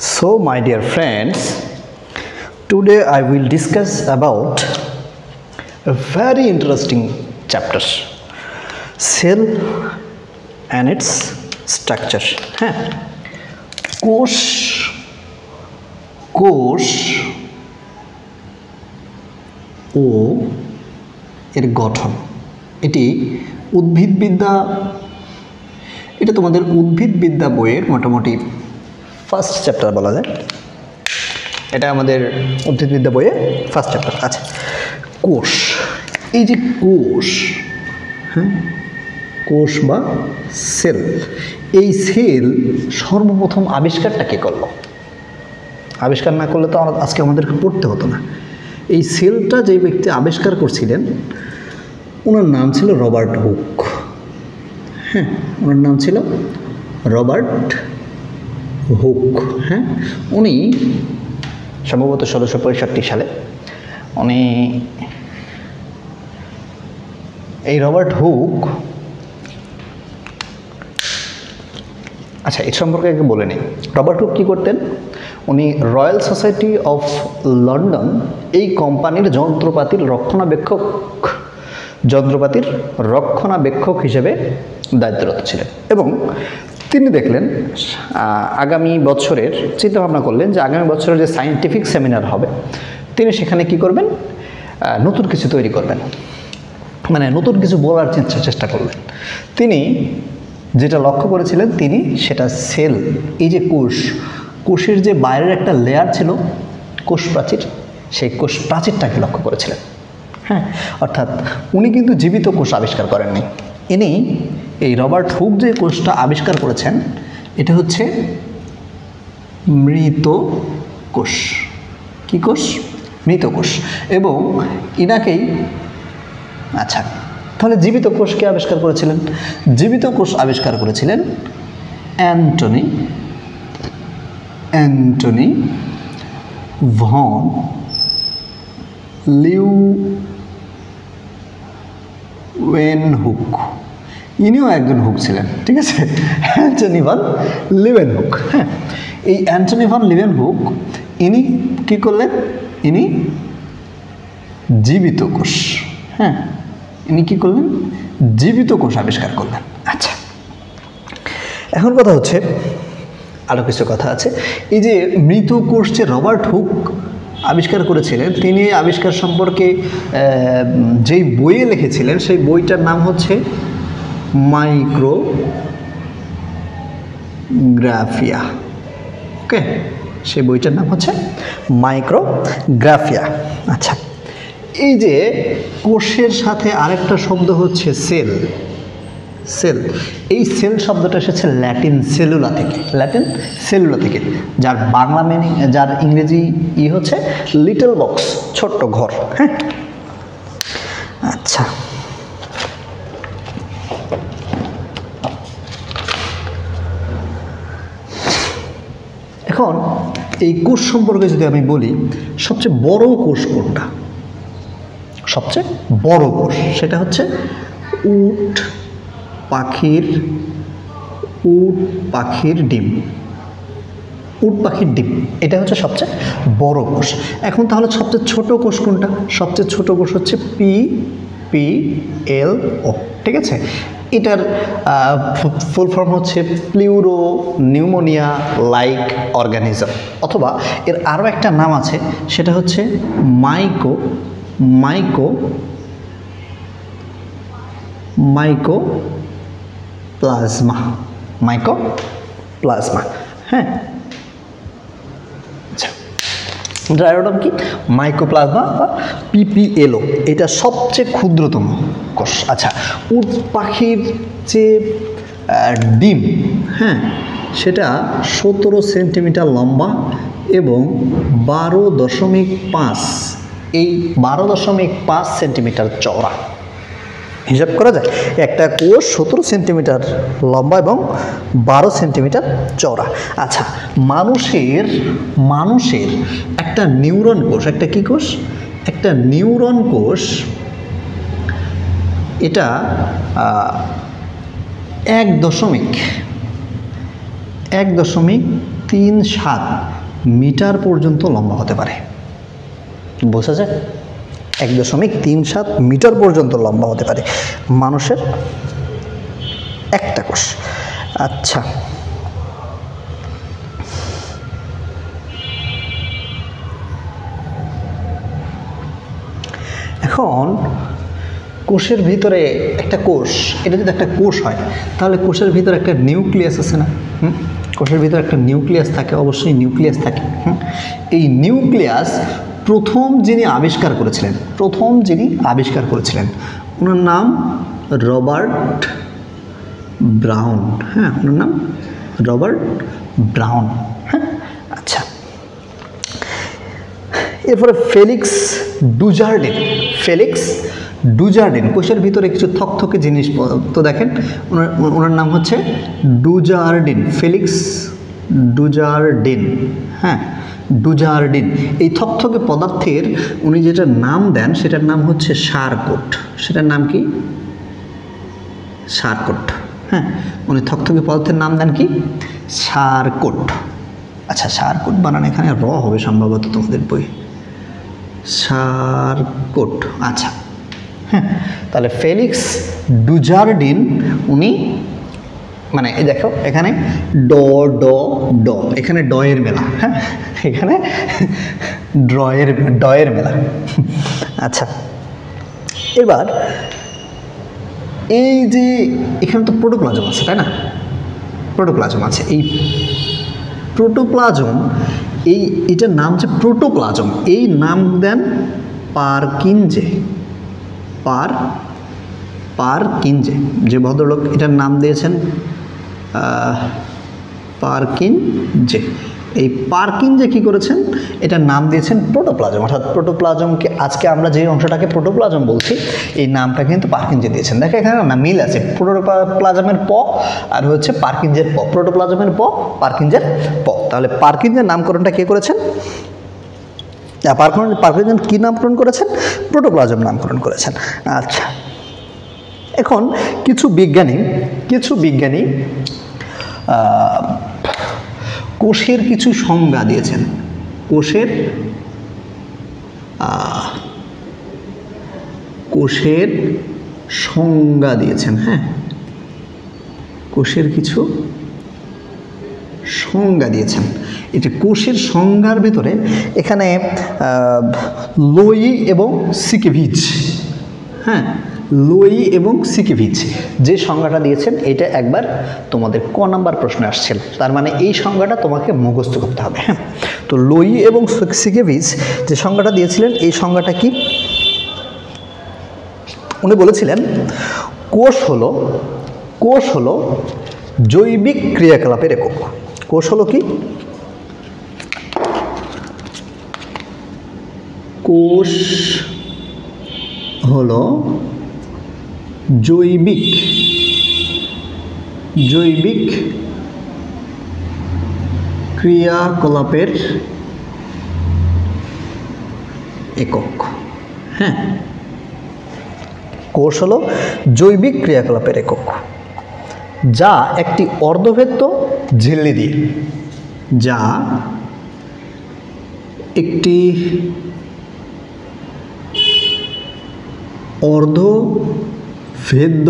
So, my dear friends, today I will discuss about a very interesting chapter, cell and its structure. কোষ ও এর গঠন। এটি উদ্ভিদবিদ্যা, এটা তোমাদের উদ্ভিদবিদ্যা বইয়ের মোটামুটি ফার্স্ট চ্যাপ্টার বলা যায়। এটা আমাদের উদ্ভিদবিদ্যা বইয়ে ফার্স্ট চ্যাপ্টার। আচ্ছা, কোষ, এই যে কোষ, কোষ বা সেল, এই সেল সর্বপ্রথম আবিষ্কারটা কে করলো? আবিষ্কার না করলে তো আজকে আমাদেরকে পড়তে হতো না। এই সেলটা যে ব্যক্তি আবিষ্কার করছিলেন ওনার নাম ছিল রবার্ট হুক। ওনার নাম ছিল রবার্ট হুক। উনি সম্ভবত 1665 সালে উনি এই রবার্ট হুক, আচ্ছা এর সম্পর্কে একটু বলে নিই। রবার্ট হুক কী করতেন? উনি রয়্যাল সোসাইটি অফ লন্ডন এই কোম্পানির যন্ত্রপাতির রক্ষণাবেক্ষক হিসেবে দায়িত্বরত ছিলেন এবং তিনি দেখলেন আগামী বছরের চিন্তাভাবনা করলেন যে আগামী বছরের যে সায়েন্টিফিক সেমিনার হবে তিনি সেখানে কি করবেন? নতুন কিছু তৈরি করবেন, মানে নতুন কিছু বলার চেষ্টা করলেন। তিনি যেটা লক্ষ্য করেছিলেন তিনি সেটা সেল, এই যে কোষের যে বাইরের একটা লেয়ার ছিল কোষ প্রাচীর, সেই কোষ প্রাচীরটাকে লক্ষ্য করেছিলেন। অর্থাৎ উনি কিন্তু জীবিত কোষ আবিষ্কার করেননি। ইনি এই রবার্ট হুক যে কোষটা আবিষ্কার করেছেন এটা হচ্ছে মৃত কোষ। কী কোষ? মৃত কোষ। এবং ইনাকেই, আচ্ছা তাহলে জীবিত কোষকে আবিষ্কার করেছিলেন? জীবিত কোষ আবিষ্কার করেছিলেন অ্যান্টনি ভন লিউয়েনহুক। ইনিও একজন হুক ছিলেন, ঠিক আছে? Antonie van Leeuwenhoek. এই অ্যান্টনি ভন লিউয়েনহুক ইনি কী করলেন? ইনি জীবিত কোষ, ইনি কী করলেন? জীবিত কোষ আবিষ্কার করলেন। আচ্ছা, এখন কথা হচ্ছে, আরও কিছু কথা আছে। এই যে মৃত কোষ যে রবার্ট হুক আবিষ্কার করেছিলেন, তিনি আবিষ্কার সম্পর্কে যেই বইয়ে লিখেছিলেন সেই বইটার নাম হচ্ছে মাইক্রোগ্রাফিয়া। ওকে, সেই বইটার নাম হচ্ছে মাইক্রোগ্রাফিয়া। আচ্ছা, এই যে কোষের সাথে আরেকটা শব্দ হচ্ছে সেল। এই সেল শব্দটা এসেছে ল্যাটিন সেলুলা থেকে, যার বাংলা মিনিং, যার ইংরেজি হচ্ছে লিটল বক্স, ছোট্ট ঘর। আচ্ছা, এখন এই কোষ সম্পর্কে যদি আমি বলি, সবচেয়ে বড় কোষ কোনটা? সবচেয়ে বড় কোষ সেটা হচ্ছে উট পাখির ডিম। এটা হচ্ছে সবচেয়ে বড় কোষ। এখন তাহলে সবচেয়ে ছোট কোষ কোনটা? সবচেয়ে ছোট কোষ হচ্ছে PPLO, ঠিক আছে? এটার ফুল ফর্ম হচ্ছে প্লিউরো নিউমোনিয়া লাইক অর্গানিজম, অথবা এর আরও একটা নাম আছে সেটা হচ্ছে মাইকোপ্লাজমা। আচ্ছা, ড্রায়োডম কি? মাইকোপ্লাজমা বা PPLO, এটা সবচেয়ে ক্ষুদ্রতম কোষ। আচ্ছা, উট পাখির যে ডিম, সেটা 17 সেন্টিমিটার লম্বা এবং 12.5 সেন্টিমিটার চওড়া। হিসাব করা যায়, একটা কোষ 17 সেন্টিমিটার লম্বা এবং 12 সেন্টিমিটার চওড়া। আচ্ছা, মানুষের একটা নিউরন কোষ, একটা কি কোষ? একটা নিউরন কোষ, এটা 1.1 1.37 মিটার পর্যন্ত লম্বা হতে পারে। বোঝা যায়? 1.37 মিটার পর্যন্ত লম্বা হতে পারে মানুষের একটা কোষ। আচ্ছা, এখন কোষের ভিতরে একটা কোষ, এটা যদি একটা কোষ হয় তাহলে কোষের ভিতরে একটা নিউক্লিয়াস আছে না? কোষের ভিতরে একটা নিউক্লিয়াস থাকে, অবশ্যই নিউক্লিয়াস থাকে। এই নিউক্লিয়াস প্রথম যিনি আবিষ্কার করেছিলেন ওনার নাম রবার্ট ব্রাউন। হ্যাঁ, ওনার নাম রবার্ট ব্রাউন। হ্যাঁ, আচ্ছা, এরপরে ফেলিক্স ডুজার্ডিন কোষের ভিতরে কিছু থকথকে জিনিস তো দেখেন, ওনার নাম হচ্ছে ডুজার্ডিন, ফেলিক্স ডুজার্ডিন। হ্যাঁ, ডুজার্ডিন। এই থকথকে পদার্থের উনি যেটা নাম দেন সেটার নাম হচ্ছে সারকোট। সেটার নাম কি? সারকোট। হ্যাঁ, উনি থকথকে পদার্থের নাম দেন কি? সারকোট। আচ্ছা, সারকোট বানান এখানে র হবে সম্ভবত তোমাদের বই, সারকোট। আচ্ছা, হ্যাঁ, তাহলে ফেলিক্স ডুজার্ডিন উনি, মানে এই দেখো এখানে ড ড ড, এখানে ড এর মেলা। হ্যাঁ, এখানে ড এর মেলা। আচ্ছা, এবার এই যে এখানে তো প্রোটোপ্লাজম আছে, তাই না? প্রোটোপ্লাজম আছে। এই প্রোটোপ্লাজম, এটার নাম হচ্ছে প্রোটোপ্লাজম। এই নাম দেন পারকিনজে। পারকিনজে, যে ভদ্রলোক এটার নাম দিয়েছেন পারকিনজে। এই পারকিনজে কি করেছেন? এটার নাম দিয়েছেন প্রোটোপ্লাজম। অর্থাৎ প্রোটোপ্লাজমকে আজকে আমরা যে অংশটাকে প্রোটোপ্লাজম বলছি, এই নামটা কিন্তু পারকিনজে দিয়েছেন। দেখো এখানে না মিল আছে, প্রোটোপ্লাজমের প আর হচ্ছে পারকিনজের প, প্রোটোপ্লাজমের প, পারকিনজের প। তাহলে পারকিনজের নামকরণটা কে করেছেন? পারকিনজেন কি নামকরণ করেছেন? প্রোটোপ্লাজম নামকরণ করেছেন। আচ্ছা, এখন কিছু বিজ্ঞানী কোষের কিছু সংজ্ঞা দিয়েছেন। কোষের সংজ্ঞা দিয়েছেন। হ্যাঁ, কোষের কিছু সংজ্ঞা দিয়েছেন। এটা কোষের সংজ্ঞার ভিতরে এখানে লোয়ি এবং সিকেভিচ, হ্যাঁ, লোয়ি এবং সিকেভিচ যে সংজ্ঞাটা দিয়েছেন, এটা একবার তোমাদের ক নাম্বার প্রশ্নে আসছিল। তার মানে এই সংজ্ঞাটা তোমাকে মুখস্থ করতে হবে। হ্যাঁ, তো লোয়ি এবং সিকেভিচ যে সংজ্ঞাটা দিয়েছিলেন, এই সংজ্ঞাটা কি? উনি বলেছিলেন কোষ হলো জৈবিক ক্রিয়াকলাপের একক। কোষ হলো কি? কোষ হলো জৈবিক ক্রিয়াকলাপের একক। হ্যাঁ, কোষ হলো জৈবিক ক্রিয়াকলাপের একক, যা একটি অর্ধভেদ্য ঝিল্লি দিয়ে, অর্ধভেদ্য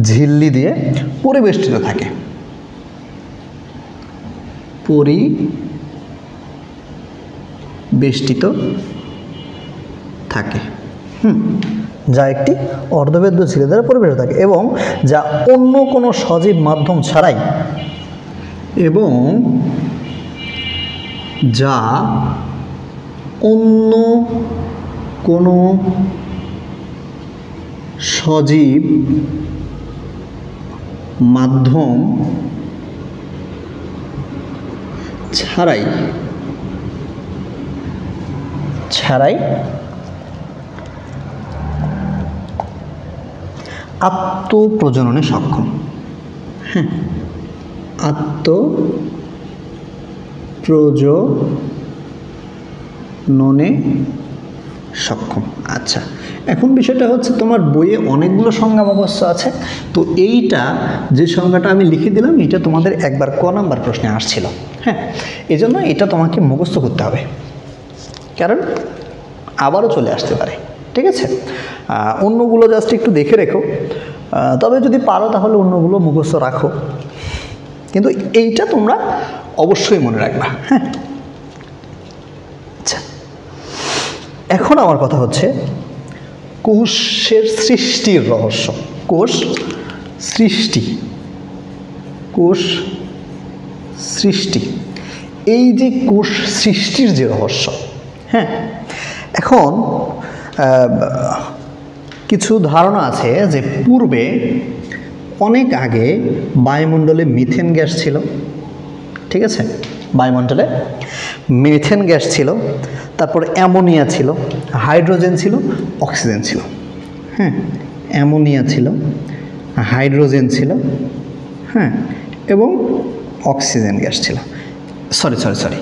ঝিল্লি দিয়ে পরিবেষ্টিত থাকে। যা একটি অর্ধভেদ্য ঝিল্লি দ্বারা পরিবেষ্টিত থাকে এবং যা অন্য কোনো সজীব মাধ্যম ছাড়াই আত্মপ্রজননে সক্ষম। হ্যাঁ, প্রজননে সক্ষম। আচ্ছা, এখন বিষয়টা হচ্ছে তোমার বইয়ে অনেকগুলো সংজ্ঞা অবশ্য আছে, তো এইটা যে সংজ্ঞাটা আমি লিখে দিলাম এটা তোমাদের একবার ক নাম্বার প্রশ্নে আসছিল। হ্যাঁ, এই জন্য এটা তোমাকে মুখস্থ করতে হবে, কারণ আবারও চলে আসতে পারে। ঠিক আছে, অন্যগুলো জাস্ট একটু দেখে রেখো, তবে যদি পারো তাহলে অন্যগুলো মুখস্থ রাখো, কিন্তু এইটা তোমরা অবশ্যই মনে রাখবা। হ্যাঁ, আচ্ছা, এখন আমার কথা হচ্ছে কোষের সৃষ্টির রহস্য। কোষ সৃষ্টি, এই যে কোষ সৃষ্টির যে রহস্য। হ্যাঁ, এখন কিছু ধারণা আছে যে পূর্বে অনেক আগে বায়ুমণ্ডলে মিথেন গ্যাস ছিল। ঠিক আছে, বায়ুমণ্ডলে মিথেন গ্যাস ছিল, তারপর অ্যামোনিয়া ছিল, হাইড্রোজেন ছিল, অক্সিজেন ছিল। হ্যাঁ, অ্যামোনিয়া ছিল, হাইড্রোজেন ছিল, হ্যাঁ, এবং অক্সিজেন গ্যাস ছিল। সরি,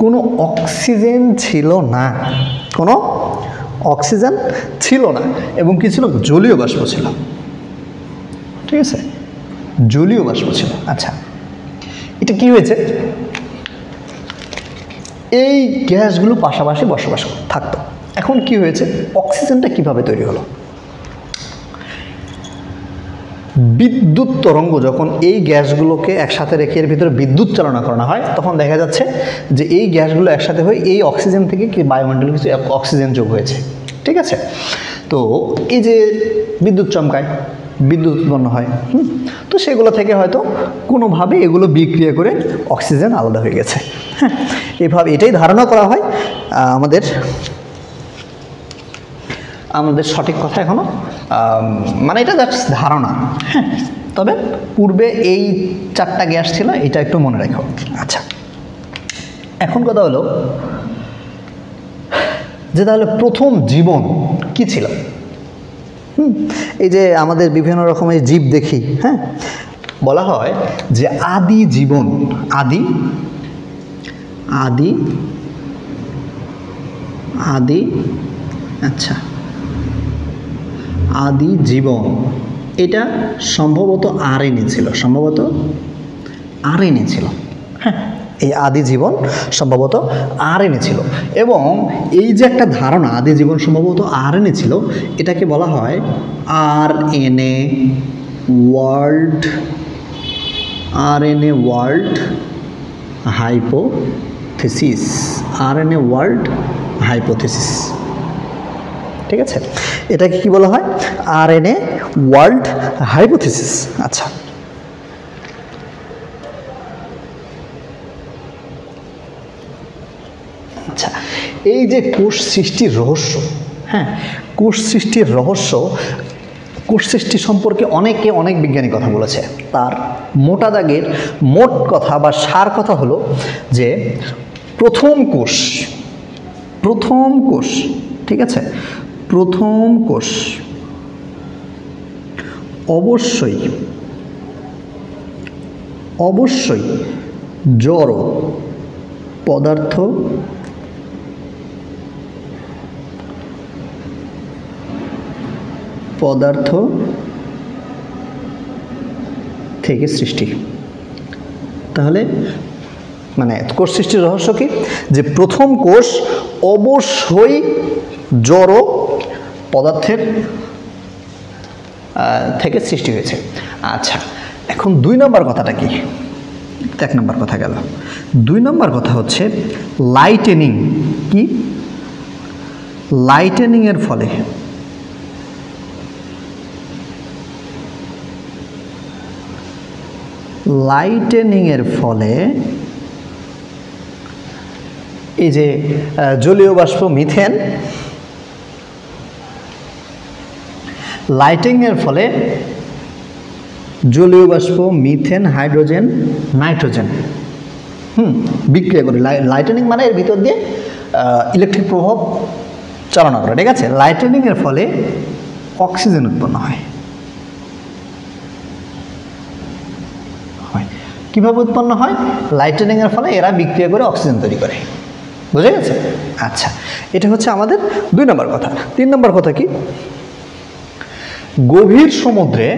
কোনো অক্সিজেন ছিল না, কোনো অক্সিজেন ছিল না, এবং কি ছিল? জলীয় বাষ্প ছিল। ঠিক আছে, জলীয় বাষ্প ছিল। আচ্ছা, এটা কি হয়েছে? এই গ্যাসগুলো পাশাপাশি বসবাস থাকতো। এখন কি হয়েছে? অক্সিজেনটা কিভাবে তৈরি হলো? বিদ্যুৎ তরঙ্গ যখন এই গ্যাসগুলোকে একসাথে রেখে এর ভিতরে বিদ্যুৎ চালনা করানো হয়, তখন দেখা যাচ্ছে যে এই গ্যাসগুলো একসাথে হয়ে এই অক্সিজেন থেকে কি বায়ুমণ্ডলে কিছু অক্সিজেন যোগ হয়েছে। ঠিক আছে, তো এই যে বিদ্যুৎ চমকায়, বিদ্যুৎ উৎপন্ন হয়, তো সেগুলো থেকে হয়তো কোনোভাবে এগুলো বিক্রিয়া করে অক্সিজেন আলাদা হয়ে গেছে। হ্যাঁ, এভাবে এটাই ধারণা করা হয়। আমাদের সঠিক কথা এখনো মানে এটা জাস্ট ধারণা। হ্যাঁ, তবে পূর্বে এই 4টা গ্যাস ছিল, এটা একটু মনে রাখো। আচ্ছা, এখন কথা হলো যে তাহলে প্রথম জীবন কি ছিল? এই যে আমাদের বিভিন্ন রকমের জীব দেখি, হ্যাঁ, বলা হয় যে আদি জীবন, আদি আচ্ছা, আদি জীবন এটা সম্ভবত আরএনএ ছিল, হ্যাঁ, এই আদি জীবন সম্ভবত আরএনএ ছিল। এবং এই যে একটা ধারণা আদি জীবন সম্ভবত আরএনএ ছিল, এটাকে বলা হয় আরএনএ ওয়ার্ল্ড হাইপোথিসিস। ঠিক আছে, এটাকে কি বলা হয়? RNA world hypothesis. আচ্ছা, এই যে কোষ সৃষ্টির রহস্য, হ্যাঁ, কোষ সৃষ্টি সম্পর্কে অনেক বিজ্ঞানী কথা বলেছে। তার মোটা দাগের মোট কথা বা সার কথা হলো যে প্রথম কোষ, ঠিক আছে, প্রথম কোষ অবশ্যই জড় পদার্থ থেকে সৃষ্টি। তাহলে মানে কোষ সৃষ্টির রহস্য কি? যে প্রথম কোষ অবশ্যই জড় পদার্থের থেকে সৃষ্টি হয়েছে। আচ্ছা, এখন 2 নম্বর কথাটা কি? 1 নম্বর কথা গেল, 2 নম্বর কথা হচ্ছে লাইটেনিং। কি? লাইটেনিং এর ফলে এই যে জলীয় বাষ্প মিথেন, লাইটেনিংয়ের ফলে জলীয় বাষ্প মিথেন, হাইড্রোজেন, নাইট্রোজেন বিক্রিয়া করে। লাইটেনিং মানে এর ভিতর দিয়ে ইলেকট্রিক প্রভাব চালনা করে। ঠিক আছে, লাইটেনিংয়ের ফলে অক্সিজেন উৎপন্ন হয়। কিভাবে উৎপন্ন হয়? লাইটেনিংয়ের ফলে এরা বিক্রিয়া করে অক্সিজেন তৈরি করে। বুঝে গেছে? আচ্ছা, এটা হচ্ছে আমাদের 2 নম্বর কথা। 3 নম্বর কথা কি? গভীর সমুদ্রে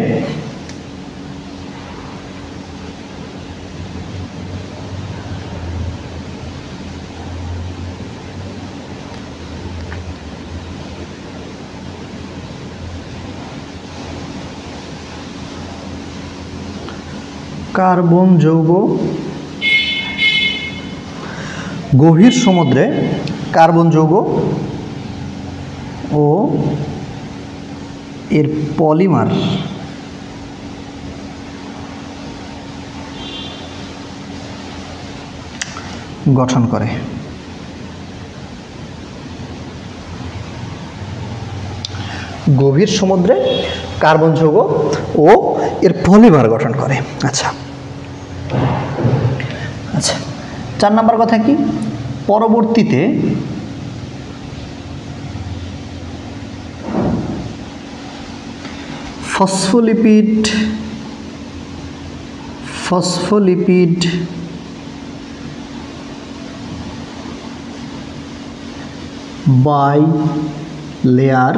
কার্বন যৌগ, গভীর সমুদ্রে কার্বন যৌগ ও এর পলিমার গঠন করে। গভীর সমুদ্রে কার্বন যৌগ ও এর পলিমার গঠন করে। আচ্ছা আচ্ছা, 4 নম্বর কথা কি? পরবর্তীতে ফসফোলিপিড বাই লেয়ার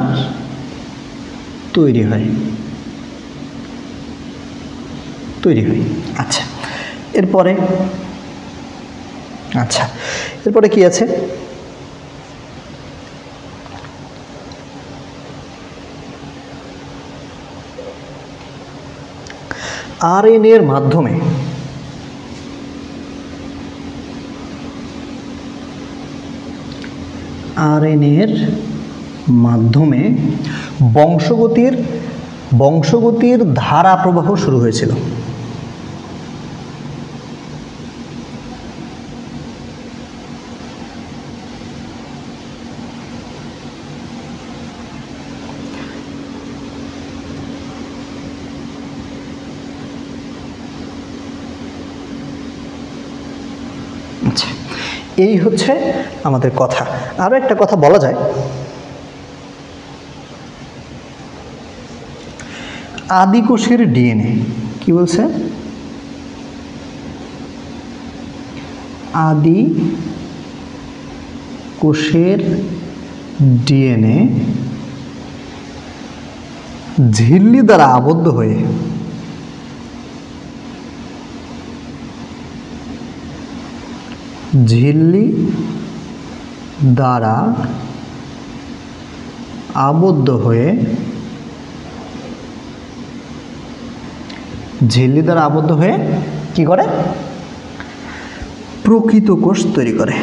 তৈরি হয়। আচ্ছা, এরপরে কি আছে? আরএনএর মাধ্যমে বংশগতির ধারা প্রবাহ শুরু হয়েছিল। আচ্ছা, এই হচ্ছে আমাদের কথা। আরো একটা কথা বলা যায়, আদিকোষের ডিএনএ কি বলছে? আদিকোষের ডিএনএ ঝিল্লি দ্বারা আবদ্ধ হয়ে ঝিল্লি দ্বারা আবদ্ধ হয়ে কি করে? প্রকৃত কোষ তৈরি করে।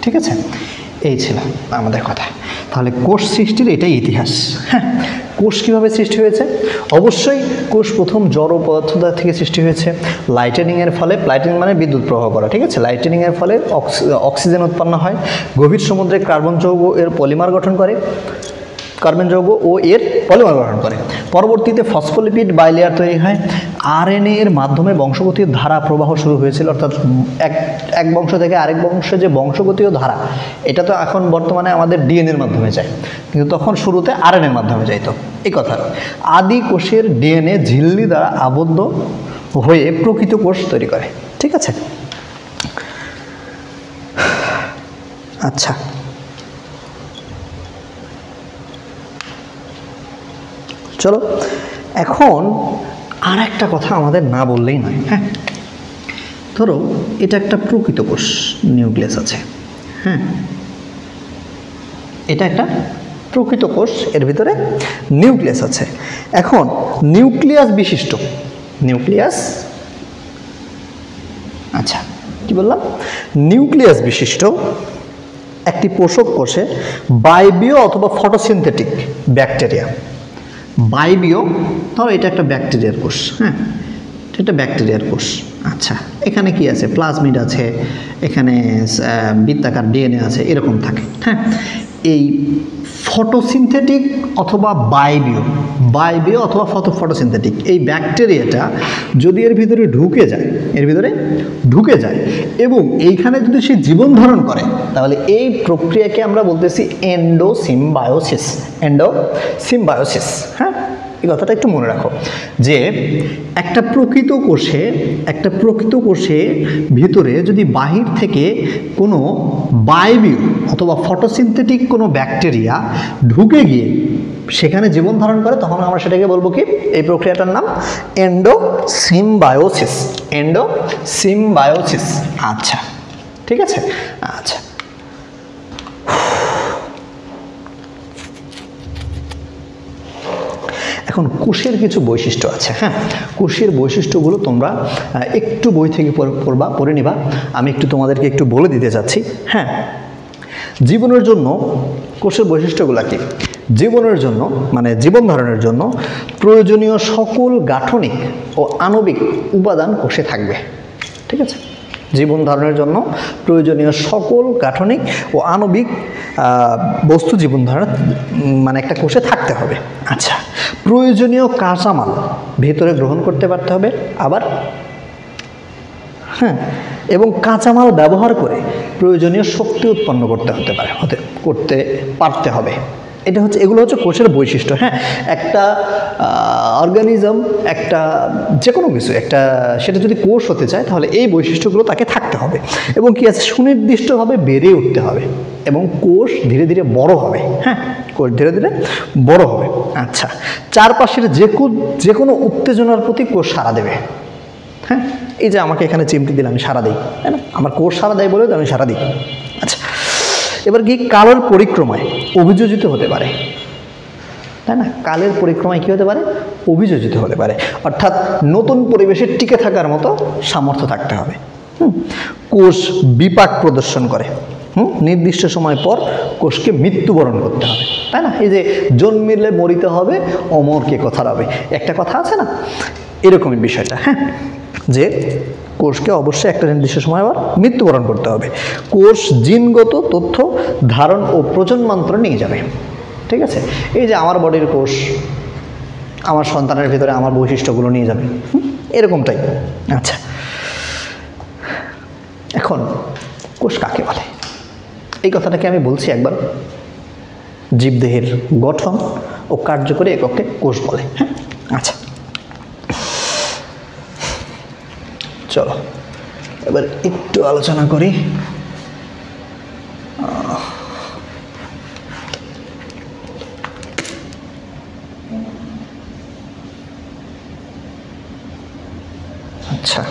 ঠিক আছে, এই ছিল আমাদের কথা। তাহলে কোষ সৃষ্টির এটাই ইতিহাস। হ্যাঁ, কোষ কীভাবে সৃষ্টি হয়েছে? অবশ্যই কোষ প্রথম জড় পদার্থ থেকে সৃষ্টি হয়েছে লাইটেনিংয়ের ফলে। লাইটেনিং মানে বিদ্যুৎ প্রবাহ করা। ঠিক আছে, লাইটেনিংয়ের ফলে অক্সিজেন উৎপন্ন হয়। গভীর সমুদ্রে কার্বন যৌগ এর পলিমার গঠন করে, পরবর্তীতে ফসফোলিপিড বাইলেয়ার তৈরি হয়। আরএনএ এর মাধ্যমে বংশগতির ধারা প্রবাহ শুরু হয়েছিল, অর্থাৎ এক বংশ থেকে আরেক বংশে যে বংশগতীয় ধারা, এটা তো এখন বর্তমানে আমাদের ডিএনএর মাধ্যমে যায়, কিন্তু তখন শুরুতে আরএনএর মাধ্যমে যাইতো। এই কথা, আদি কোষের ডিএনএ ঝিল্লি দ্বারা আবদ্ধ হয়ে প্রকৃত কোষ তৈরি করে। ঠিক আছে, আচ্ছা, চলো এখন আর একটা কথা আমাদের না বললেই নয়। হ্যাঁ, ধরো এটা একটা প্রকৃত কোষ, নিউক্লিয়াস আছে। হ্যাঁ, এটা একটা প্রকৃত কোষ, এর ভিতরে নিউক্লিয়াস আছে। এখন নিউক্লিয়াস বিশিষ্ট আচ্ছা, কি বললাম? নিউক্লিয়াস বিশিষ্ট একটি পোষক কোষে বায়বীয় অথবা ফটোসিনথেটিক ব্যাকটেরিয়া, বায়বীয়, ধরো এটা একটা ব্যাকটেরিয়ার কোষ। হ্যাঁ, এটা ব্যাকটেরিয়ার কোষ। আচ্ছা, এখানে কি আছে? প্লাজমিড আছে, এখানে বৃত্তাকার ডিএনএ আছে, এরকম থাকে। হ্যাঁ, এই ফটোসিনথেটিক অথবা বায়বীয় অথবা ফটোসিনথেটিক এই ব্যাকটেরিয়াটা যদি এর ভিতরে ঢুকে যায় এবং এইখানে যদি সে জীবন ধারণ করে, তাহলে এই প্রক্রিয়াকে আমরা বলতেছি এন্ডোসিম্বায়োসিস। হ্যাঁ, এই কথাটা একটু মনে রাখো যে একটা প্রকৃত কোষে ভিতরে যদি বাহির থেকে কোনো বায়বীয় অথবা ফটোসিনথেটিক কোনো ব্যাকটেরিয়া ঢুকে গিয়ে সেখানে জীবন ধারণ করে, তখন আমরা সেটাকে বলবো কি, এই প্রক্রিয়াটার নাম এন্ডোসিম্বায়োসিস। আচ্ছা, ঠিক আছে। আচ্ছা, এখন কোষের কিছু বৈশিষ্ট্য আছে। হ্যাঁ, কোষের বৈশিষ্ট্যগুলো তোমরা একটু বই থেকে পড়ে নিবা, আমি একটু তোমাদেরকে একটু বলে দিতে চাচ্ছি। হ্যাঁ, জীবনের জন্য কোষের বৈশিষ্ট্যগুলো কি? জীবনের জন্য মানে জীবন ধারণের জন্য প্রয়োজনীয় সকল গাঠনিক ও আণবিক উপাদান কোষে থাকবে। ঠিক আছে, জীবন ধারণের জন্য প্রয়োজনীয় সকল গাঠনিক ও আণবিক বস্তু জীবন ধারণ মানে একটা কোষে থাকতে হবে। আচ্ছা, প্রয়োজনীয় কাঁচামাল ভেতরে গ্রহণ করতে পারতে হবে, আবার হ্যাঁ, এবং কাঁচামাল ব্যবহার করে প্রয়োজনীয় শক্তি উৎপন্ন করতে পারতে হবে। এগুলো হচ্ছে কোষের বৈশিষ্ট্য। হ্যাঁ, একটা অর্গানিজম, একটা যে কোনো কিছু সেটা যদি কোষ হতে চায়, তাহলে এই বৈশিষ্ট্যগুলো তাকে থাকতে হবে। এবং কি আছে, সুনির্দিষ্টভাবে বেড়ে উঠতে হবে এবং কোষ ধীরে ধীরে বড় হবে। হ্যাঁ, কোষ ধীরে ধীরে বড় হবে। আচ্ছা, চারপাশের যে কোনো উত্তেজনার প্রতি কোষ সাড়া দেবে। হ্যাঁ, এই যে আমাকে এখানে চিমটি দিলে আমি সাড়া দিই, তাই না? আমার কোষ সাড়া দেয় বলে তো আমি সাড়া দিই। আচ্ছা, এবার কি, কালের পরিক্রমায় অভিযোজিত হতে পারে, তাই না? কালের পরিক্রমায় কী হতে পারে? অভিযোজিত হতে পারে, অর্থাৎ নতুন পরিবেশে টিকে থাকার মতো সামর্থ্য থাকতে হবে। কোষ বিপাক প্রদর্শন করে, নির্দিষ্ট সময় পর কোষকে মৃত্যুবরণ করতে হবে, তাই না? এই যে জন্মিলে মরিতে হবে, অমরকে কথা রবে, একটা কথা আছে না, এরকমই বিষয়টা। হ্যাঁ, যে কোষকে অবশ্যই একটা নির্দিষ্ট সময় আবার মৃত্যুবরণ করতে হবে। কোষ জিনগত তথ্য ধারণ ও প্রজন্মান্তরে নিয়ে যাবে। ঠিক আছে, এই যে আমার বডির কোষ আমার সন্তানের ভিতরে আমার বৈশিষ্ট্যগুলো নিয়ে যাবে, এরকমটাই। আচ্ছা, এখন কোষ কাকে বলে এই কথাটাকে আমি বলছি একবার। জীবদেহের গঠন ও কার্যকরী এককে কোষ বলে। হ্যাঁ, আচ্ছা, চলো এবার একটু আলোচনা করি। আচ্ছা,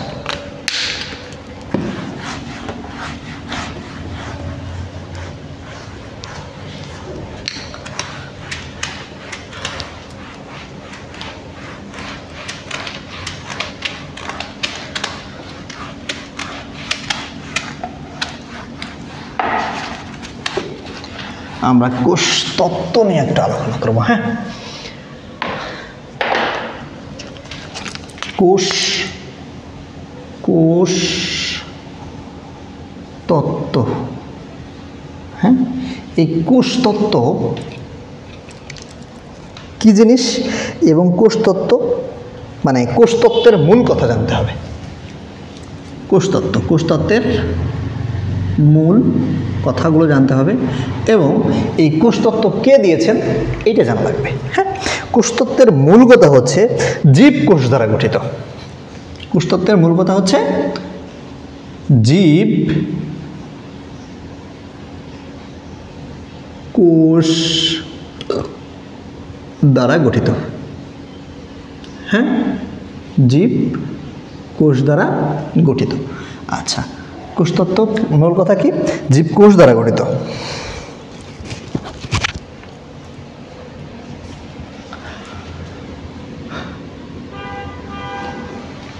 আমরা কোষ তত্ত্ব নিয়ে একটা আলোচনা করবো। হ্যাঁ, কোষ তত্ত্ব। হ্যাঁ, এই কোষ তত্ত্ব কি জিনিস এবং কোষ তত্ত্বের মূল কথা জানতে হবে। কোষতত্ত্বের মূল কথাগুলো জানতে হবে এবং এই কোষতত্ত্ব কে দিয়েছেন এইটা জানা লাগবে। হ্যাঁ, কোষতত্ত্বের মূল কথা হচ্ছে জীব কোষ দ্বারা গঠিত। কোষতত্ত্বের মূল কথা হচ্ছে জীব কোষ দ্বারা গঠিত। হ্যাঁ, জীব কোষ দ্বারা গঠিত। আচ্ছা, কোষতত্ত্ব মূল কথা কি? জীব কোষ দ্বারা গঠিত।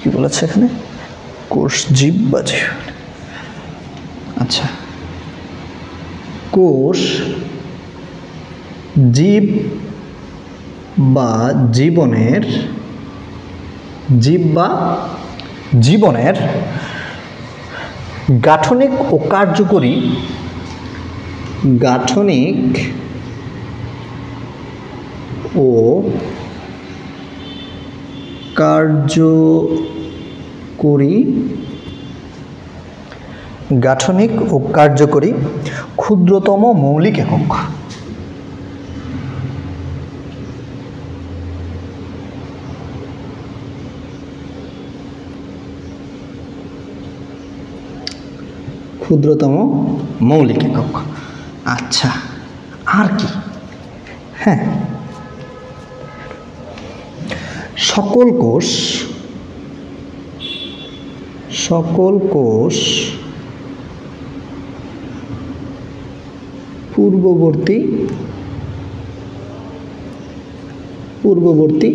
কি বলেছে এখানে? কোষ জীব বা জীব। আচ্ছা, কোষ জীব বা জীবনের গাঠনিক ও কার্যকরী গাঠনিক ও কার্যকরী ক্ষুদ্রতম মৌলিক একক। ক্ষুদ্রতম মৌলিক একক। আচ্ছা, আর কি? হ্যাঁ, সকল কোষ পূর্ববর্তী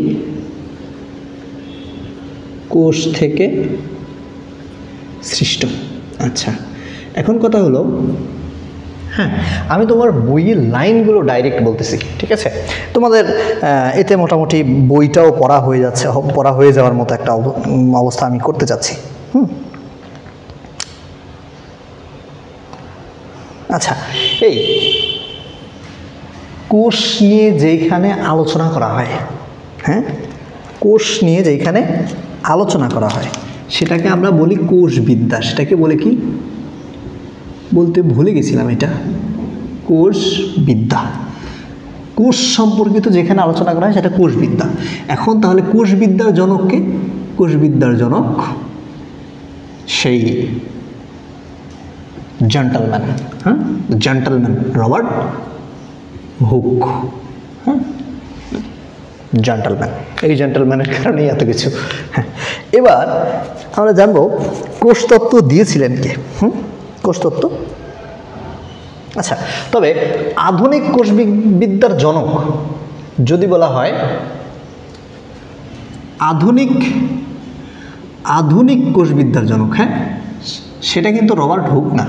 কোষ থেকে সৃষ্ট। আচ্ছা, এখন কথা হলো, হ্যাঁ, আমি তোমার বইয়ের লাইনগুলো ডাইরেক্ট বলতেছি, ঠিক আছে? তোমাদের এতে মোটামুটি বইটাও পড়া হয়ে যাওয়ার মতো একটা অবস্থা আমি করতে চাচ্ছি। আচ্ছা, এই কোষ নিয়ে যেখানে আলোচনা করা হয়, হ্যাঁ, কোষ নিয়ে যেখানে আলোচনা করা হয় সেটাকে আমরা বলি কোষবিদ্যা। সেটাকে বলে কি বলতে ভুলে গেছিলাম, এটা কোষবিদ্যা। কোষ সম্পর্কিত যেখানে আলোচনা করা হয় সেটা কোষবিদ্যা। এখন তাহলে কোষবিদ্যার জনককে? কোষবিদ্যার জনক সেই জেন্টলম্যান, হ্যাঁ, জেন্টলম্যান রবার্ট হুক। হ্যাঁ, জেন্টলম্যান, এই জেন্টলম্যানের কারণেই এত কিছু। হ্যাঁ, এবার আমরা জানবো কোষতত্ত্ব দিয়েছিলেন কে? কোষতত্ত্ব। আচ্ছা, তবে আধুনিক কোষবিদ্যার জনক যদি বলা হয়, আধুনিক কোষবিদ্যার জনক, হ্যাঁ, সেটা কিন্তু রবার্ট হুক না।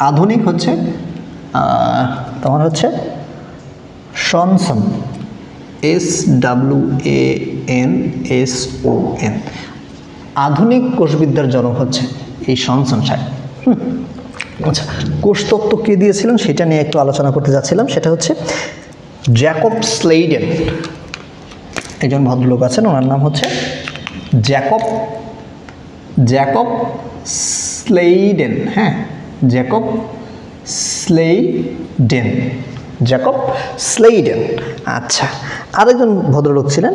আধুনিক হচ্ছে তোমার হচ্ছে সনসন, SWANSON। আধুনিক কোষবিদ্যার জনক হচ্ছে এই সনসন সাহেব। আচ্ছা, কোষতত্ত্ব কে দিয়েছিলেন সেটা নিয়ে একটু আলোচনা করতে যাচ্ছিলাম। সেটা হচ্ছে জ্যাকব স্লেইডেন। একজন ভদ্রলোক আছেন, ওনার নাম হচ্ছে জ্যাকব স্লেইডেন। হ্যাঁ, জ্যাকব স্লেইডেন। আচ্ছা, আরেকজন ভদ্রলোক ছিলেন,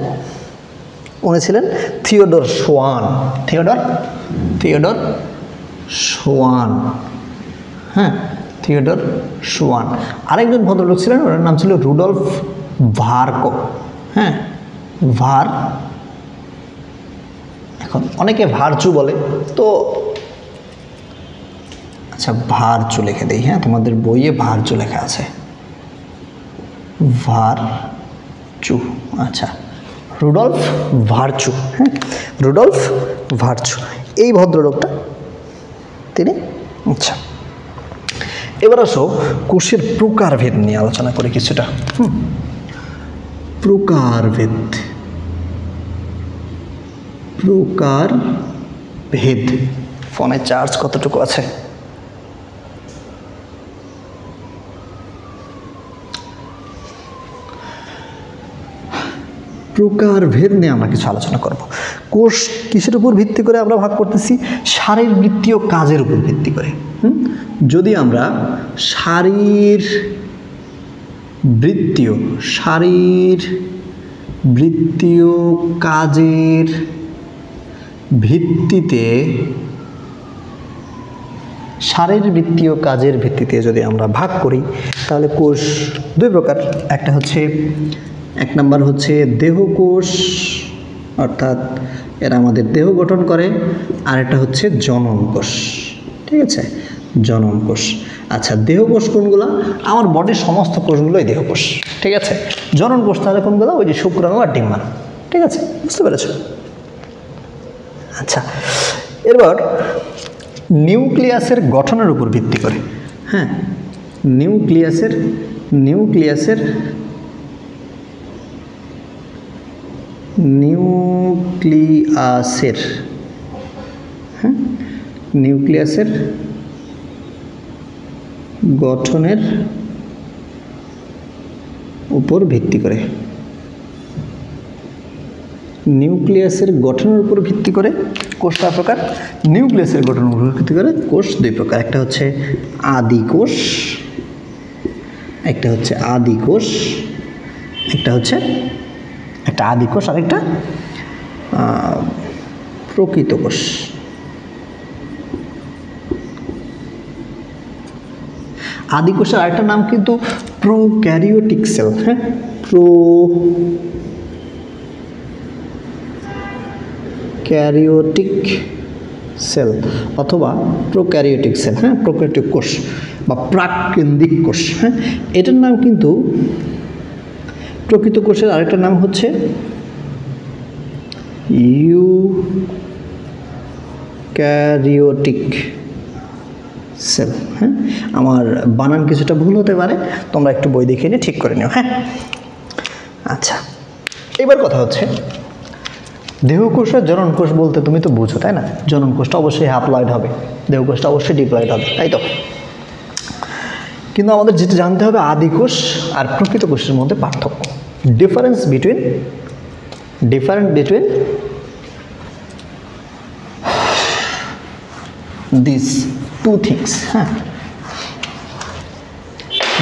উনি ছিলেন থিওডর সোয়ান। হ্যাঁ, থিওডর সোয়ান। আরেকজন ভদ্রলোক ছিলেন, ওনার নাম ছিল রুডলফ ভার্কো। হ্যাঁ, এখন অনেকে ভার্চু বলে, তো আচ্ছা ভার্চু লিখে দেই। হ্যাঁ, তোমাদের বইয়ে ভার্চু লেখা আছে, ভার্চু। আচ্ছা, রুডলফ ভার্চু। হ্যাঁ, রুডলফ ভার্চু, এই ভদ্রলোকটা তিনি। আচ্ছা, এবার আসো কোষের প্রকারভেদ নিয়ে আলোচনা করি কিছুটা। প্রকারভেদ। ফোনে চার্জ কতটুকু আছে? প্রকারভেদ নিয়ে আমরা কিছু আলোচনা করব। কোষ কিসের উপর ভিত্তি করে আমরা ভাগ করতেছি? শারীরবৃত্তীয় কাজের উপর ভিত্তি করে। যদি আমরা শারীরবৃত্তীয় কাজের ভিত্তিতে যদি আমরা ভাগ করি, তাহলে কোষ দুই প্রকার। এক নাম্বার হচ্ছে দেহকোষ, অর্থাৎ এরা আমাদের দেহ গঠন করে। আর একটা হচ্ছে জনন কোষ। ঠিক আছে, জনন কোষ। আচ্ছা, দেহকোষ কোনগুলো? আমার বডির সমস্ত কোষগুলোই দেহকোষ। ঠিক আছে, জনন কোষ তাহলে কোনগুলো? ওই যে শুক্রাণু আর ডিম্বাণু। ঠিক আছে, বুঝতে পেরেছ? আচ্ছা, এবার নিউক্লিয়াসের গঠনের উপর ভিত্তি করে, হ্যাঁ, নিউক্লিয়াসের গঠনের উপর ভিত্তি করে, নিউক্লিয়াসের গঠনের উপর ভিত্তি করে কোষ কয় প্রকার? নিউক্লিয়াসের গঠনের উপর ভিত্তি করে কোষ দুই প্রকার, একটা হচ্ছে আদি কোষ, একটা হচ্ছে আদি কোষ, একটা আদি কোষ আর একটা প্রকৃত কোষ। আদি কোষের আরেকটা নাম কিন্তু প্রোক্যারিওটিক সেল। হ্যাঁ, প্রোক্যারিওটিক সেল অথবা প্রোক্যারিওটিক সেল। হ্যাঁ, প্রোক্যারিওটিক কোষ বা প্রাককেন্দ্রিক কোষ। হ্যাঁ, এটার নাম কিন্তু প্রকৃত কোষের আরেকটা নাম হচ্ছে ইউক্যারিওটিক সেল। হ্যাঁ, আমার বানান কিছুটা ভুল হতে পারে, তোমরা একটু বই দেখে নিয়ে ঠিক করে নিও। হ্যাঁ, আচ্ছা, এবার কথা হচ্ছে দেহকোষ আর জনন কোষ বলতে তুমি তো বুঝো, তাই না? জনন কোষটা অবশ্যই হ্যাপ্লয়েড হবে, দেহকোষটা অবশ্যই ডিপ্লয়েড হবে, তাই তো? কিন্তু আমাদের যেটা জানতে হবে আদি কোষ আর প্রকৃত কোষের মধ্যে পার্থক্য, difference between this two things. হ্যাঁ,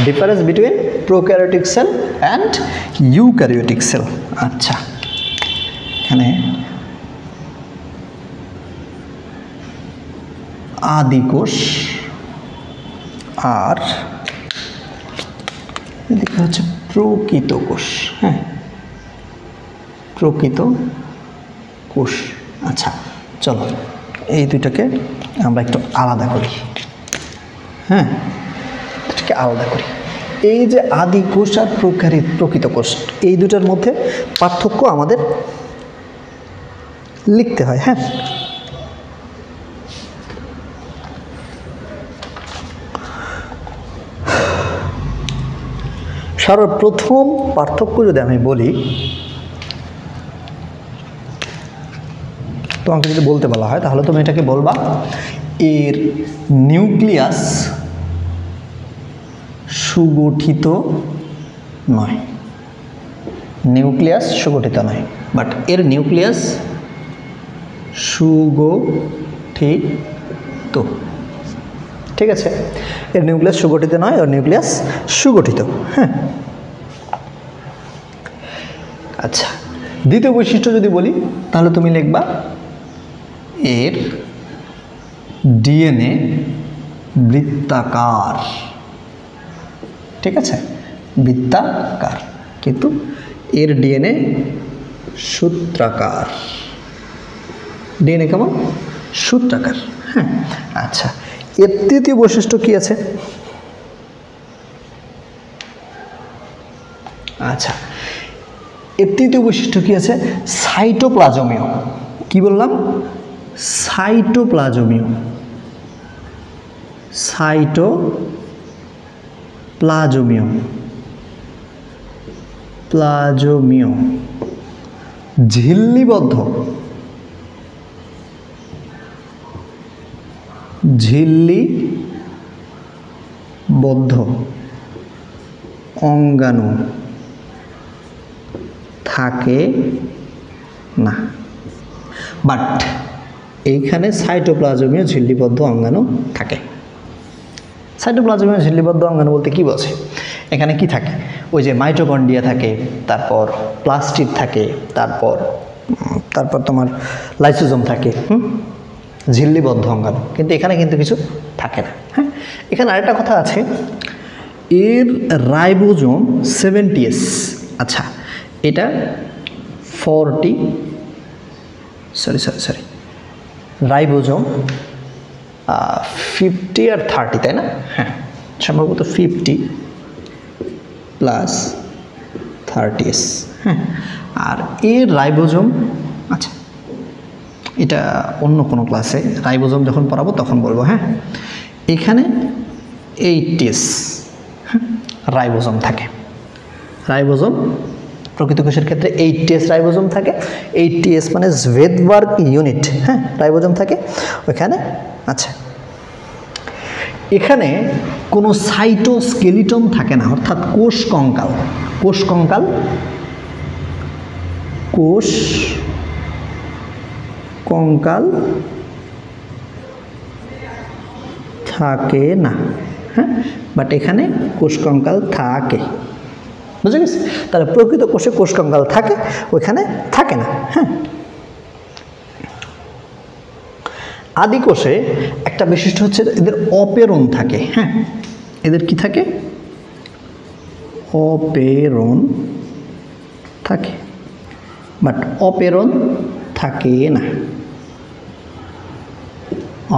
difference between prokaryotic cell and eukaryotic cell. আচ্ছা, এখানে আদি কোষ আর এদিকে হচ্ছে প্রকৃত কোষ। হ্যাঁ, প্রকৃত কোষ। আচ্ছা, চলো এই দুইটাকে আমরা একটু আলাদা করি। হ্যাঁ, এটাকে আলাদা করি। এই যে আদি কোষ আর প্রকৃত কোষ, এই দুটার মধ্যে পার্থক্য আমাদের লিখতে হয়। হ্যাঁ, সর্বপ্রথম পার্থক্য যদি আমি বলি, তোমাকে যদি বলতে বলা হয় তাহলে তুমি এটাকে বলবা এর নিউক্লিয়াস সুগঠিত নয়। নিউক্লিয়াস সুগঠিত নয়, বাট এর নিউক্লিয়াস সুগঠিত। ঠিক আছে, এর নিউক্লিয়াস সুগঠিত নয়, ওর নিউক্লিয়াস সুগঠিত। হ্যাঁ, আচ্ছা, দ্বিতীয় বৈশিষ্ট্য যদি বলি তাহলে তুমি লিখবা এর ডিএনএ বৃত্তাকার। ঠিক আছে, বৃত্তাকার, কিন্তু এর ডিএনএ সূত্রাকার। ডিএনএ কেমন? সূত্রাকার। হ্যাঁ, আচ্ছা, এর তৃতীয় বৈশিষ্ট্য কি আছে? আচ্ছা, এর তৃতীয় বৈশিষ্ট্য কি আছে? সাইটোপ্লাজমীয়। কি বললাম? সাইটোপ্লাজমীয়। সাইটোপ্লাজমীয়, প্লাজমীয়, ঝিল্লিবদ্ধ, ঝিল্লিবদ্ধ অঙ্গাণু থাকে না, বাট এইখানে সাইটোপ্লাজমীয় ঝিল্লিবদ্ধ অঙ্গাণু থাকে। সাইটোপ্লাজমীয় ঝিল্লিবদ্ধ অঙ্গাণু বলতে কি বোঝে? এখানে কি থাকে? ওই যে মাইটোকন্ড্রিয়া থাকে, তারপর প্লাস্টিড থাকে, তারপর তোমার লাইসোজোম থাকে। ঝিল্লিবদ্ধ অঙ্গাণু, কিন্তু এখানে কিন্তু কিছু থাকে না। হ্যাঁ, এখানে আরেকটা কথা আছে, এর রাইবোজোম 70S। আচ্ছা, এটা 40 সরি রাইবোজোম 50 আর 30, তাই না? হ্যাঁ, সম্ভবত 50 প্লাস 30S। হ্যাঁ, আর এর রাইবোজোম, আচ্ছা এটা অন্য কোনো ক্লাসে রাইবোজোম যখন পড়াবো তখন বলবো। হ্যাঁ, এখানে 80S রাইবোজোম থাকে। রাইবোজোম প্রকৃত কোষের ক্ষেত্রে 80S রাইবোজোম থাকে। 80S মানে জেডবার্গ ইউনিট। হ্যাঁ, রাইবোজোম থাকে ওইখানে। আচ্ছা, এখানে কোনো সাইটোস্কেলিটন থাকে না, অর্থাৎ কোষ কঙ্কাল থাকে না। হ্যাঁ, বাট এখানে কোষ কঙ্কাল থাকে, বুঝে গেছে? তাহলে প্রকৃত কোষে কোষ কঙ্কাল থাকে, ওইখানে থাকে না। হ্যাঁ, আদি কোষে একটা বৈশিষ্ট্য হচ্ছে এদের অপেরণ থাকে। হ্যাঁ, এদের কি থাকে? অপেরণ থাকে, বাট অপেরণ থাকে না।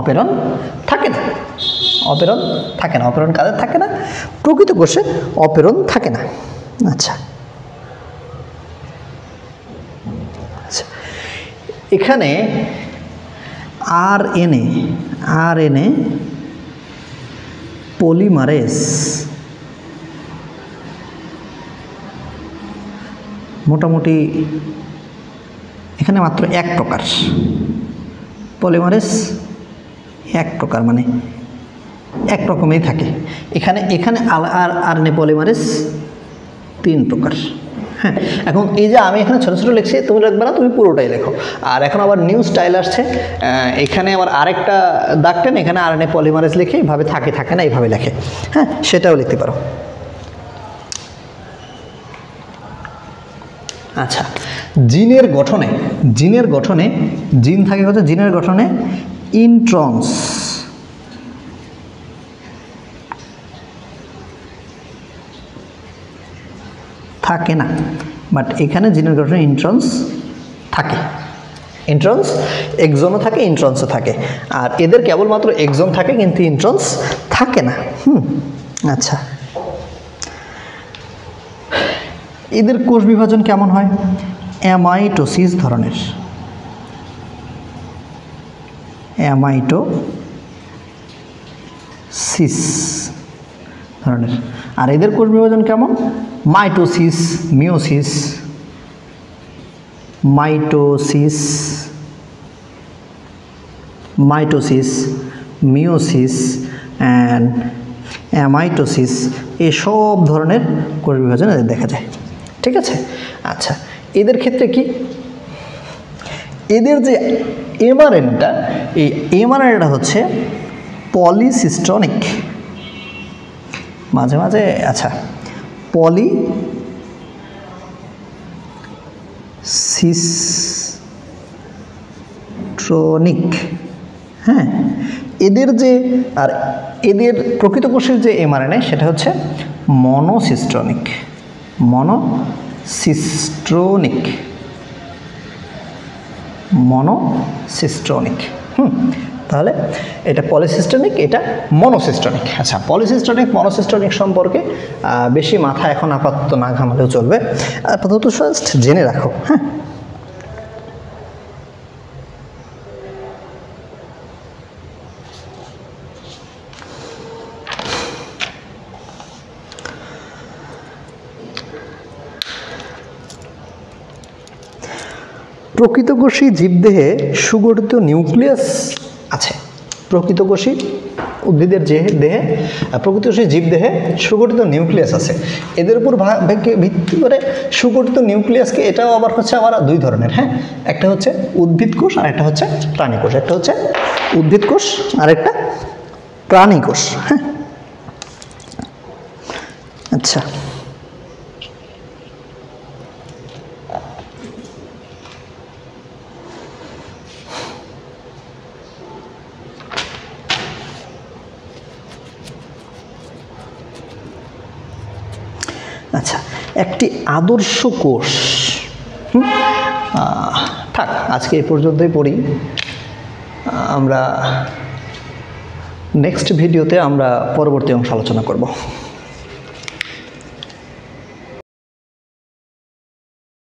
অপেরণ থাকে না। অপেরণ কাদের থাকে না? প্রকৃত কোষে অপেরণ থাকে না। আচ্ছা, এখানে আরএনএ পলিমারেজ মোটামুটি এখানে মাত্র এক প্রকার। পলিমারেজ এক প্রকার, মানে এক রকমই থাকে। এখানে আরএনএ পলিমারেজ 3 প্রকার। হ্যাঁ, এখন এই যে আমি এখানে ছোটো ছোটো লিখছি, তুমি লিখবে না, তুমি পুরোটাই লেখো। আর এখন আবার নিউ স্টাইল আসছে, এখানে আবার আরেকটা দাগ টেন, এখানে আরএনএ পলিমারেজ লিখে এইভাবে থাকে না এইভাবে লেখে। হ্যাঁ, সেটাও লিখতে পারো। আচ্ছা, জিনের গঠনে জিন থাকে হচ্ছে জিনের গঠনে ইন্ট্রন্স থাকে না, বাট এখানে জিনের গঠনে ইন্ট্রন্স থাকে। ইন্ট্রন্স এক্সনও থাকে, ইন্ট্রন্সও থাকে। আর এদের কেবলমাত্র এক্সন থাকে, কিন্তু ইন্ট্রন্স থাকে না। আচ্ছা, এদের কোষ বিভাজন কেমন হয়? অ্যামাইটোসিস ধরনের। আর এদের কোষ বিভাজন কেমন? মাইটোসিস, মিওসিস অ্যান্ড অ্যামাইটোসিস, এসব ধরনের কোষ বিভাজন এদের দেখা যায়। ঠিক আছে? আচ্ছা, এদের ক্ষেত্রে কি? এদের যে এমআরএনএটা, এই এমআরএনএটা হচ্ছে পলিসিস্টনিক। মাঝে মাঝে আচ্ছা, পলিসিস্টনিক। হ্যাঁ, এদের প্রকৃত কোষের যে এমআরএনএ সেটা হচ্ছে মনোসিস্টনিক। তাহলে এটা পলিসিস্টনিক, এটা মনোসিস্টনিক। আচ্ছা, পলিসিস্টনিক মনোসিস্টনিক সম্পর্কে বেশি মাথা এখন আপাতত না ঘামালেও চলবে, আপাতত ফার্স্ট জেনে রাখো। হ্যাঁ, প্রকৃতকোষী জীবদেহে সুগঠিত নিউক্লিয়াস আছে। প্রকৃতকোষী উদ্ভিদের দেহে, প্রকৃতকোষী জীবদেহে সুগঠিত নিউক্লিয়াস আছে। এদের উপর ভিত্তি করে সুগঠিত নিউক্লিয়াসকে, এটাও আবার হচ্ছে আবার 2 ধরনের। হ্যাঁ, একটা হচ্ছে উদ্ভিদ কোষ আর একটা হচ্ছে প্রাণী কোষ। একটা হচ্ছে উদ্ভিদ কোষ আর একটা প্রাণী কোষ। হ্যাঁ, আচ্ছা, আচ্ছা, একটি আদর্শ কোষ। থাক, আজকে এই পর্যন্তই পড়ি। আমরা নেক্সট ভিডিওতে আমরা পরবর্তী অংশ আলোচনা করব।